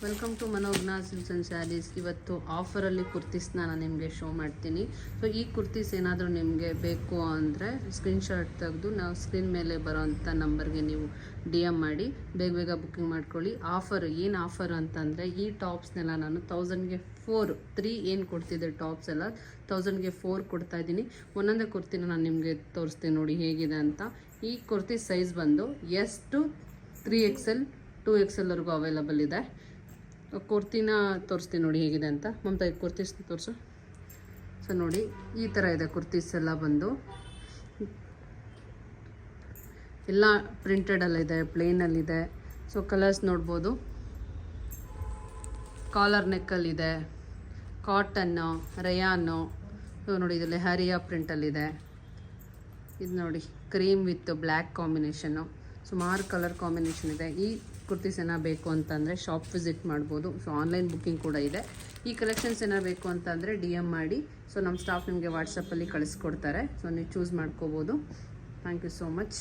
Welcome to Manogna silks and sarees. ಇವತ್ತು ಆಫರಲ್ಲಿ ಕುರ್ತೀಸ್ನ ನಾನು ನಿಮಗೆ ಶೋ ಮಾಡ್ತೀನಿ. ಸೊ ಈ ಕುರ್ತೀಸ್ ಏನಾದರೂ ನಿಮಗೆ ಬೇಕು ಅಂದರೆ ಸ್ಕ್ರೀನ್ಶಾಟ್ ತೆಗೆದು ನಾವು ಸ್ಕ್ರೀನ್ ಮೇಲೆ ಬರೋವಂಥ ನಂಬರ್ಗೆ ನೀವು DM ಮಾಡಿ ಬೇಗ ಬೇಗ ಬುಕ್ಕಿಂಗ್ ಮಾಡ್ಕೊಳ್ಳಿ. ಏನು ಆಫರ್ ಅಂತಂದರೆ ಈ ಟಾಪ್ಸ್ನೆಲ್ಲ ನಾನು 1000ಗೆ 3 ಏನು ಕೊಡ್ತಿದ್ದೆ ಟಾಪ್ಸ್ ಎಲ್ಲ 1000ಗೆ 4 ಕೊಡ್ತಾಯಿದ್ದೀನಿ. ಒಂದೊಂದೇ ಕುರ್ತಿನ ನಾನು ನಿಮಗೆ ತೋರಿಸ್ತೀನಿ ನೋಡಿ ಹೇಗಿದೆ ಅಂತ. ಈ ಕುರ್ತಿ ಸೈಜ್ ಬಂದು S to 3XL 2XL available ಇದೆ. ಕುರ್ತಿನ ತೋರಿಸ್ತೀನಿ ನೋಡಿ ಹೇಗಿದೆ ಅಂತ. ಮಮತಾ ಈ ಕುರ್ತೀಸ್ ತೋರಿಸು. ಸೊ ನೋಡಿ ಈ ಥರ ಇದೆ ಕುರ್ತೀಸ್ ಎಲ್ಲ ಬಂದು. ಎಲ್ಲ ಪ್ರಿಂಟೆಡಲ್ಲಿದೆ, ಪ್ಲೇನಲ್ಲಿದೆ. ಸೊ ಕಲರ್ಸ್ ನೋಡ್ಬೋದು. ಕಾಲರ್ ನೆಕ್ಕಲ್ಲಿದೆ, ಕಾಟನ್ನು, ರಯಾನು. ಸೊ ನೋಡಿ ಇದರಲ್ಲಿ ಹರಿಯಾ ಪ್ರಿಂಟಲ್ಲಿದೆ. ಇದು ನೋಡಿ ಕ್ರೀಮ್ ವಿತ್ ಬ್ಲ್ಯಾಕ್ ಕಾಂಬಿನೇಷನ್ನು. ಸುಮಾರು ಕಲರ್ ಕಾಂಬಿನೇಷನ್ ಇದೆ. ಈ ಕುರ್ತೀಸ್ ಏನಾರು ಬೇಕು ಅಂತಂದರೆ ಶಾಪ್ ವಿಸಿಟ್ ಮಾಡ್ಬೋದು. ಸೊ ಆನ್ಲೈನ್ ಬುಕ್ಕಿಂಗ್ ಕೂಡ ಇದೆ. ಈ ಕಲೆಕ್ಷನ್ಸ್ ಏನಾರು ಬೇಕು ಅಂತಂದರೆ DM ಮಾಡಿ. ಸೊ ನಮ್ಮ ಸ್ಟಾಫ್ ನಿಮಗೆ ವಾಟ್ಸಪ್ಪಲ್ಲಿ ಕಳಿಸ್ಕೊಡ್ತಾರೆ. ಸೊ ನೀವು ಚೂಸ್ ಮಾಡ್ಕೋಬೋದು. Thank you so much.